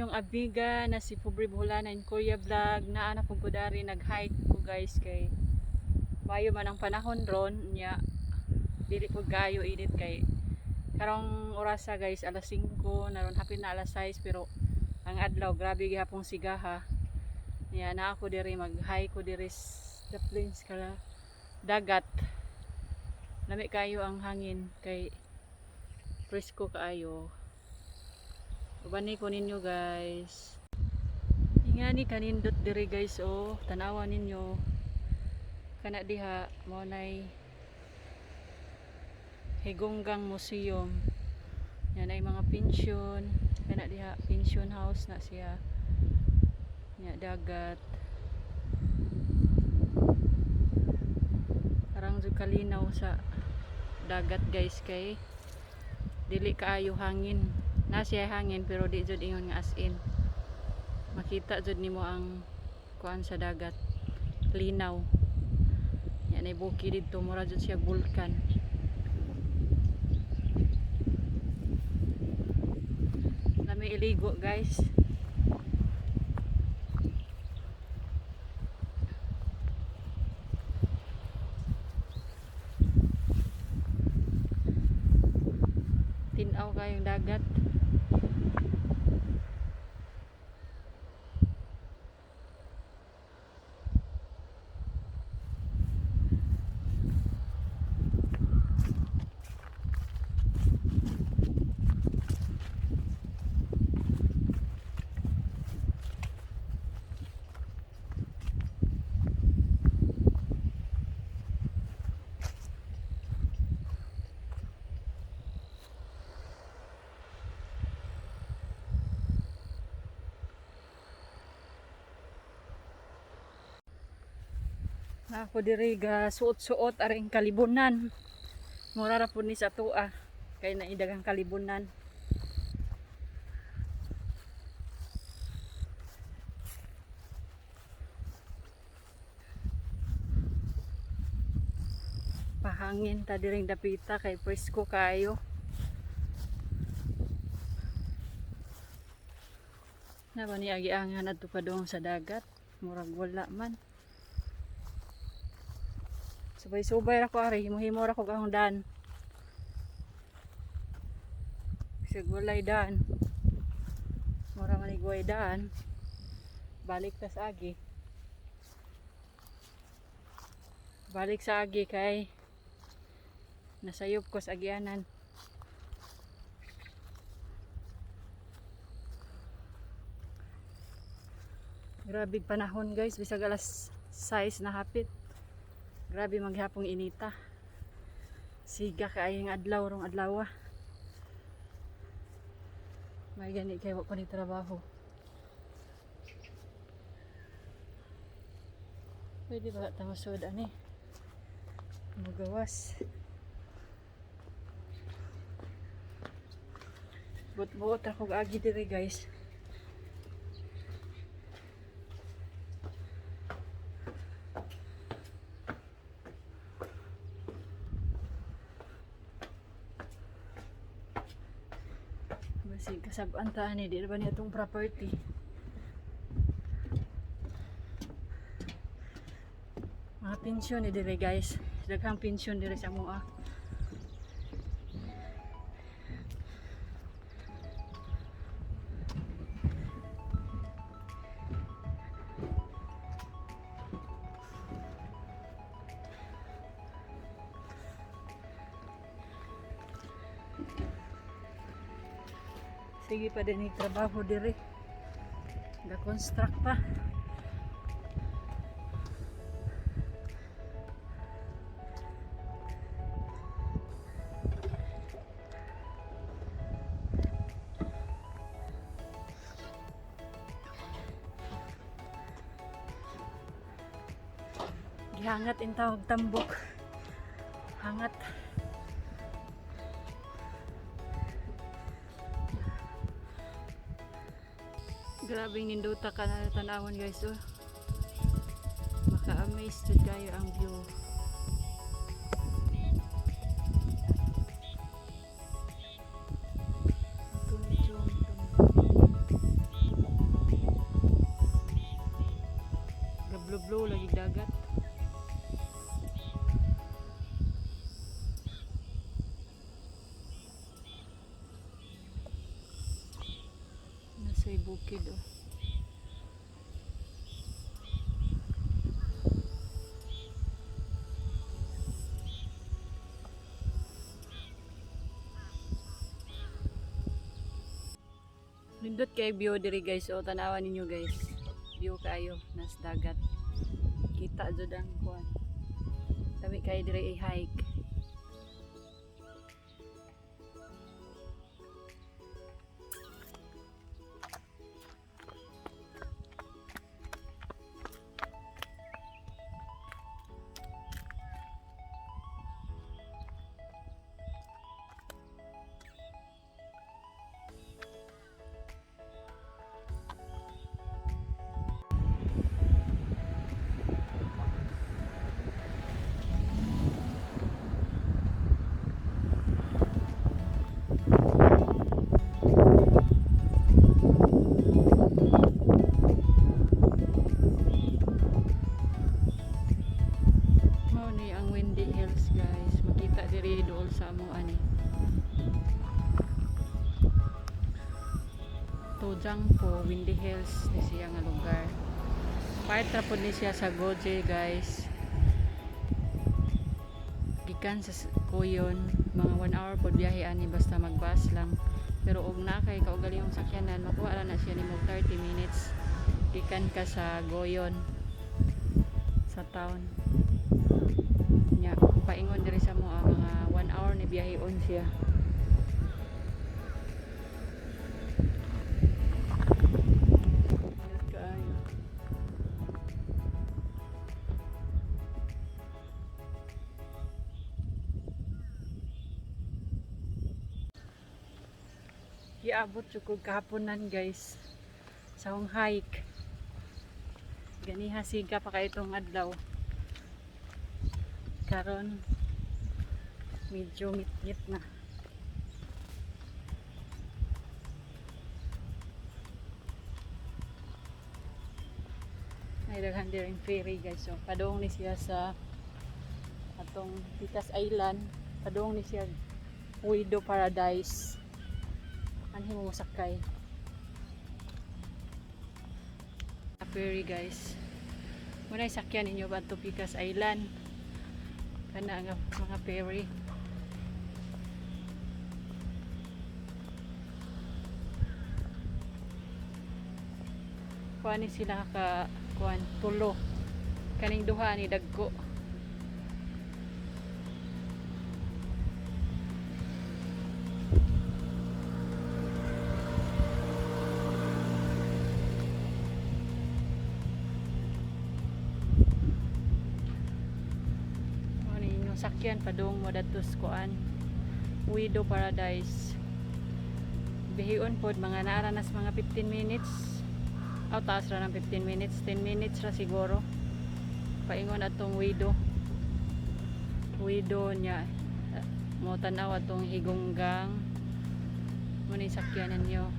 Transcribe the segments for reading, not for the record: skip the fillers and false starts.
inyong amiga na si Pobre Boholana in Korea Vlog. Naana po gudari nag-hike ko guys kay mayo man ang panahon ron nya dili po gayo init kay karong orasa guys alas 5 naron hapit na alas 6 pero ang adlaw grabe gihapong sigaha. Nya na ako diri mag-hike ko diri sa plains kala dagat. Lami kayo ang hangin kay presko kaayo. Ubani ko ninyo guys. Ingani kanindot diri guys oh, tanawan ninyo. Kana diha mo nay Higunggang Museum. Yan ay mga pensyon. Kana diha pension house na siya. Nya dagat. Parang jud kalinaw sa dagat guys kay dili kaayo hangin. Na siya hangin pero di jud ingon nga as in makita jud nimo ang kuan sa dagat linaw. Yan ay bukid dito mura jud siya bulkan. Lami iligo guys. Tinaw kayong dagat. Ako diri ga suot-suot aring kalibunan. Mura ra pud ni sa tua kay naidagang kalibunan. Pahangin ta diring dapita kay presko kayo. Na ba ni agi-angan adto pa dong sa dagat? Murag wala man. Subay-subay ra ko ari, himo-himo ra ko ang dan. Sig walay daan. Mura man igway daan. Balik ta sa agi. Balik sa agi kay nasayop ko sa agianan. Grabe panahon guys, bisag alas 6 na hapit. Grabe maghapong inita. Siga kaayong adlaw rong adlaw. May gani kay wa ko ni trabaho. Pwede ba ta masud ani? Magawas. But ako agi diri guys. Basi kasab-an ta ni di ba ni atong property. Mga pensyon ni dire guys. Daghang pensyon dire sa moa. Sige pa din yung trabaho dire. Ga-construct pa. Gihangat in tawag tambok. Hangat. Grabe ninduta ka na tanawon guys oh. Maka-amaze jud kayo ang view. Ito medyo blue lagi dagat. Nasa bukid oh. Nindot kay view diri guys, o tanawan ninyo guys. View kayo nas dagat. Kita jud ang kuan. Tabi kay diri i-hike. Sa amo ani dujangpo, Windy Hills ni siya nga lugar. Part ra pud ni siya sa geoje guys. Gikan sa Kuyon mga 1 hour pud biyahe ani basta magbus lang. Pero og na kay kaugaling yung sakyanan makuha na siya nimo 30 minutes gikan ka sa Goyon sa town. Nya paingon diri sa mo mga 1 hour ni biyahe on siya. Giabot jud ko kahaponan guys sa hong hike. Ganiha siga pa kay itong adlaw. Karon medyo ngit-ngit na. Ay daghan diring ferry guys. So padung ni siya sa atong Tikas Island. Padung ni siya Wido Paradise. Anhi mo sakay. Ferry guys. Muna sakyan ninyo ba to Tikas Island? Kana nga mga ferry. Kuan ni sila ka kuan tulo. Kaning duha ni dagko. Sakyan padung mo datos kuan Wido Paradise. Bihion pod mga naaranas mga 15 minutes. Aw taas ra ng 15 minutes, 10 minutes ra siguro. Paingon atong Wido. Wido nya mo tanaw atong higunggang. Mo ni sakyanan niyo.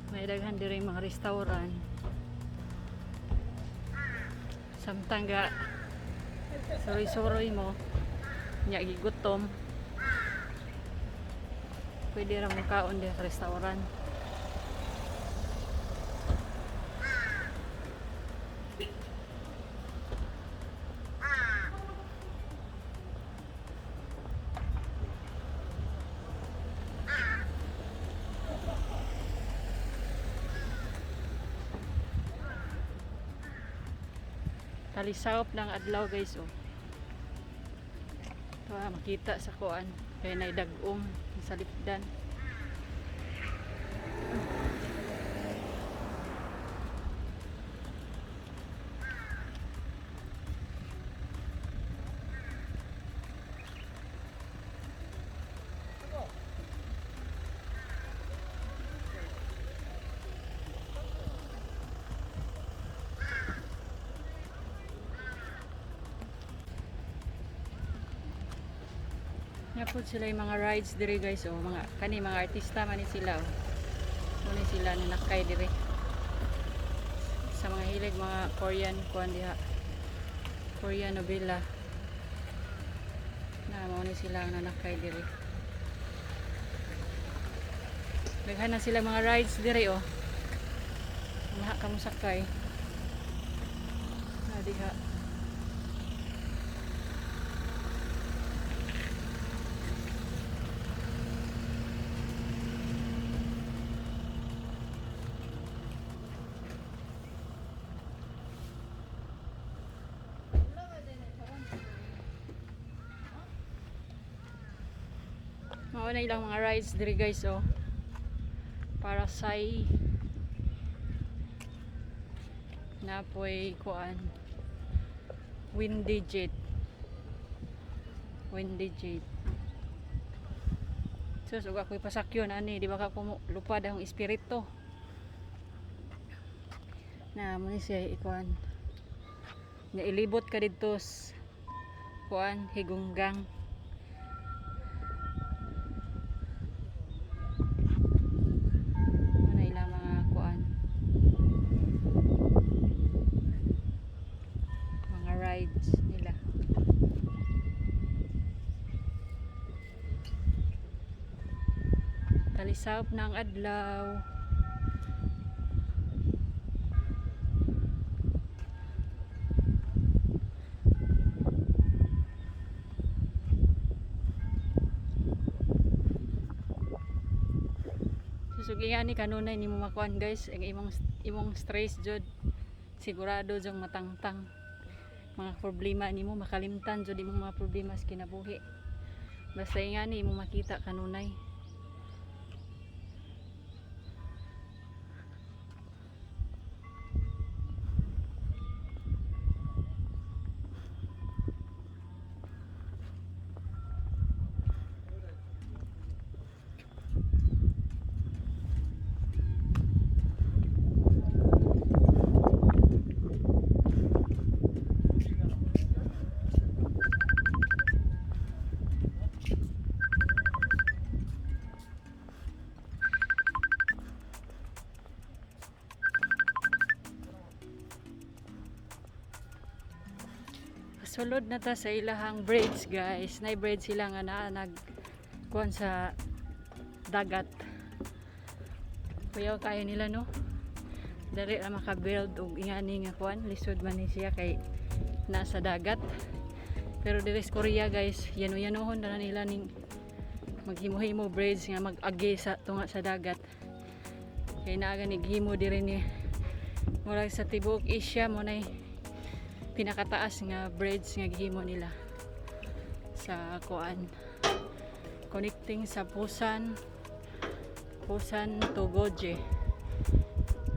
May daghan diri mga restaurant. Samtang ga soroy-soroy mo nya gigutom. Pwede ra mo kaon diri sa restaurant. Kalisawop ng adlaw guys oh. Makita sa kuan kay nay dag-ong sa lipdan. Napod sila yung mga rides dire guys, oh, mga artista man ni sila, oh. Muna sila nanakay dire. Sa mga hilig mga Korean kuan diha. Korean novela. Na muna sila nanakay dire. Daghan na sila mga rides dire, oh. Naha ka mo sakay. Na diha. Mauna ilang mga rides dire guys, oh. Para say napoy kuan windy jet sus ug ako'y pasakyon ani di ba ka lupad ang espiritu na mo ni siya ikuan nga ilibot ka didto kuan higunggang. Nila talisap na ang adlaw. Susugihan ni kanunay nimo makuan guys ang imong stress jud sigurado jang matangtang mga problema nimo makalimtan jud imong mga problema sa kinabuhi basta ingani imong makita kanunay. Sulod na ta sa ilahang bridge guys. Nay bridge sila nga nagkuan sa dagat. Kuyaw kayo nila no. Dali ra maka-build og ingani nga kuan lisod man ni siya kay nasa dagat. Pero diri sa Korea guys, yano-yanohon na nila ning maghimo-himo bridge nga mag-agi sa tunga sa dagat. Kay naa gani gihimo diri ni murag sa tibuok Asia mo nay pinakataas nga bridge nga gihimo nila sa kuan connecting sa Busan to Geoje.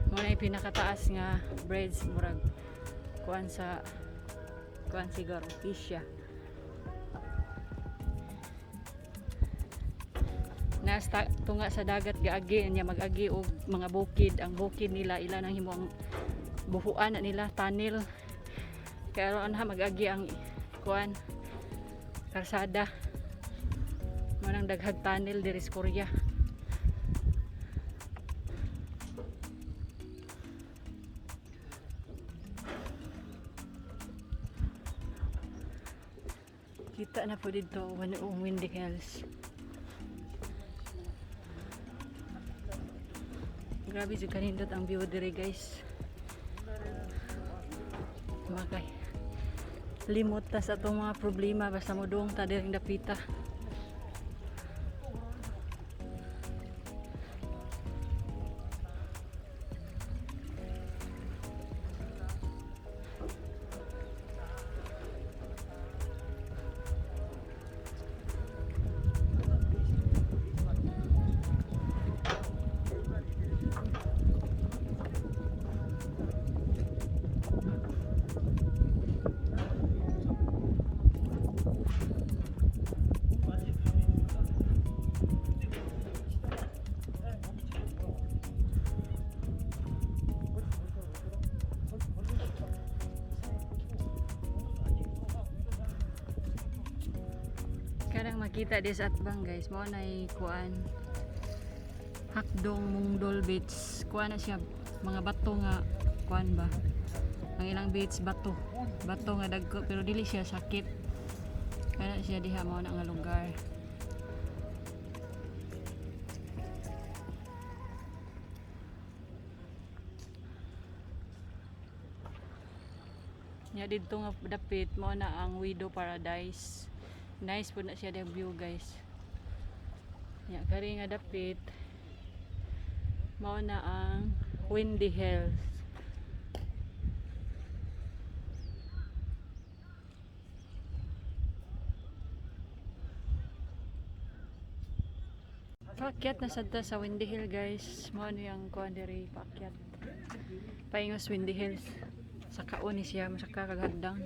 Mo na pinakataas nga bridge murag kuan sa kuan siguro Asia. Nasta tunga sa dagat gaagi nya mag-agi og mga bukid. Ang bukid nila ila nang himong buhuan nila tunnel. Kaya aron ha mag-agi ang kuan karsada manang daghag tunnel diri sa Korea. Kita na po dito windy hills. Grabe jud kanindot ang view diri guys. Makay limot ta sa itong mga problema basta mo doong ta diring dapita. Kanang makita dis at bang guys, mo na kuan hakdong mungdol beach. Kuan na siya mga bato nga kuan ba. Ang ilang beach bato. Bato nga dagko pero dili siya sakit. Kana siya diha mo na nga lugar. Nya didto nga dapit mo na ang Widow Paradise. Nice po na siya yung view guys. Nya kari nga dapit mo na ang Windy Hills. Paakyat na sadta sa Windy Hill guys. Mo ano yung kuan diri paakyat. Paingos Windy Hills. Sa kaon ni siya masaka kagandang.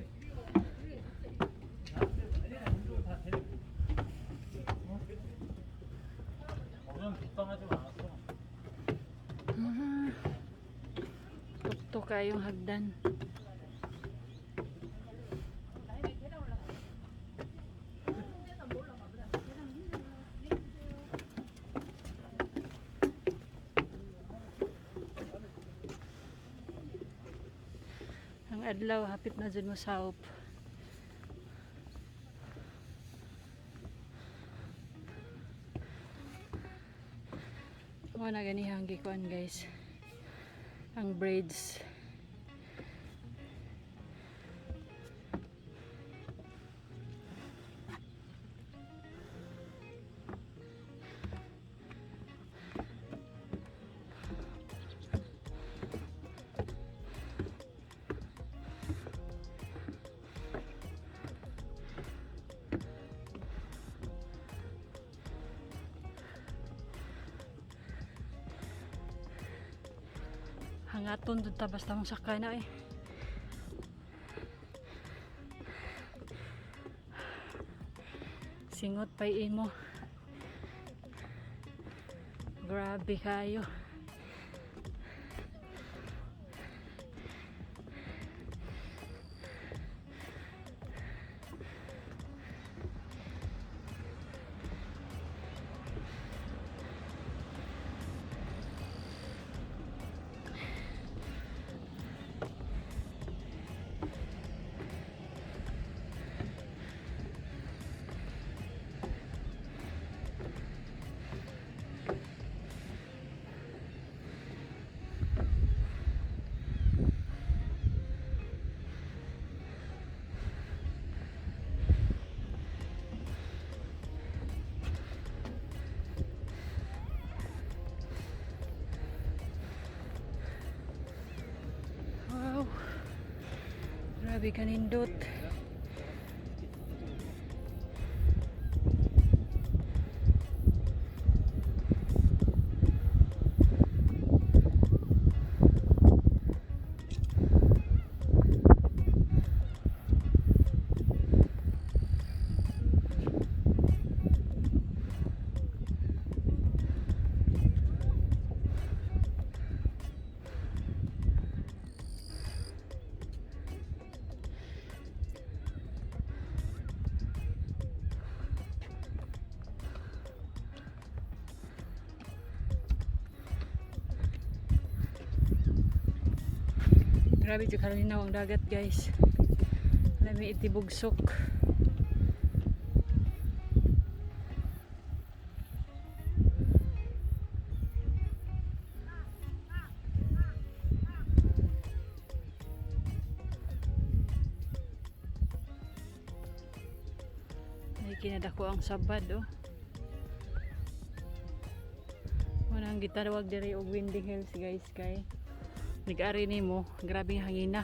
Tukto kayong hagdan. Ang adlaw hapit na dyan mo saup. Mo na ganihang gikuan guys. Ang braids. Hangaton dun ta basta mong sakay na eh. Singot pa imo. Grabe kayo. Grabe kanindot. Grabe dyan kalinaw ang dagat guys. Lami itibugsok. May kinadako ang sabad oh. Munang gitawag diri og Windy Hills guys kay nag-ari nimo, grabe ang hangin na.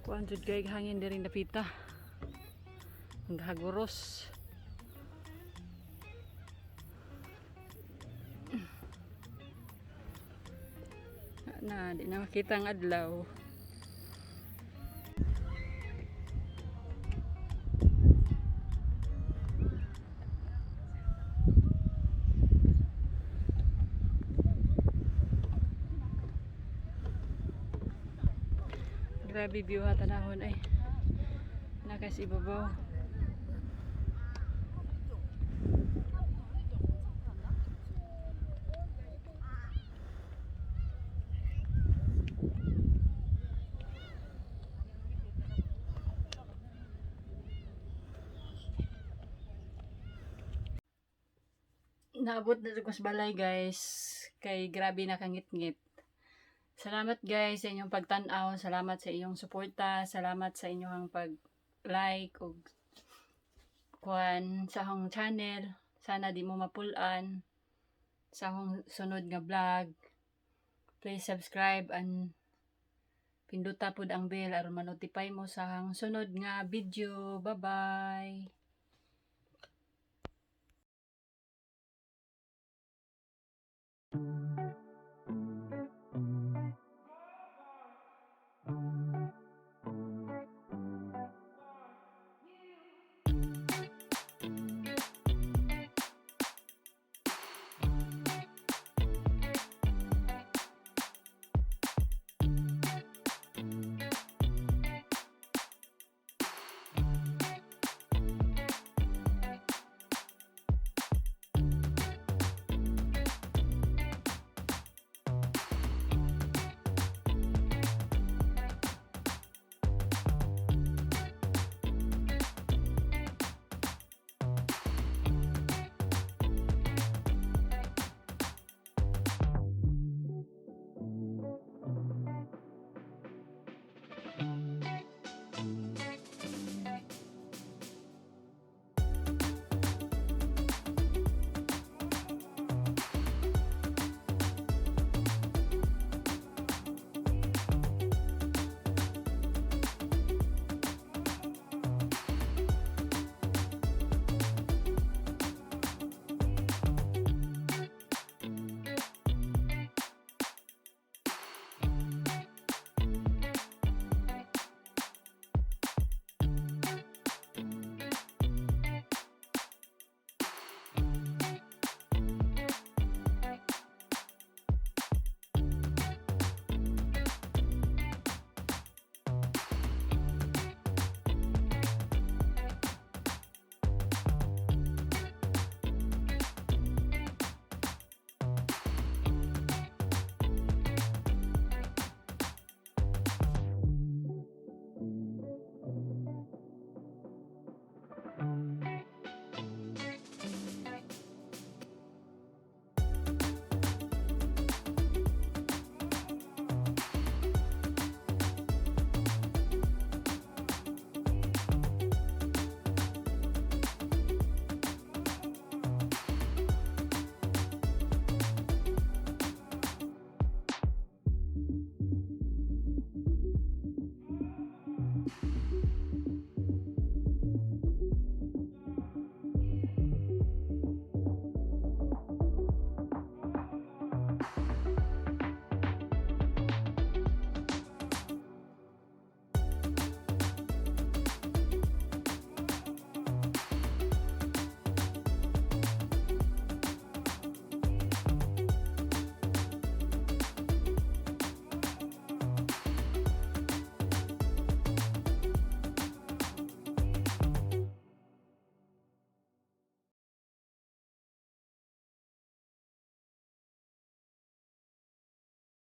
Kuan jud kay hangin diri napita. Ang haguros. Na, di na makita ang adlaw. Grabe view ha tanahon ay nakas ibabaw. Naabot na ko sa balay guys. Kay grabe nakangit-ngit. Salamat guys sa inyong pagtanaw. Salamat sa inyong suporta. Salamat sa inyong pag-like o kuan sa akong channel. Sana di mo mapulan sa akong sunod nga vlog. Please subscribe and pinduta pod ang bell aron ma-notify mo sa akong sunod nga video. Bye-bye.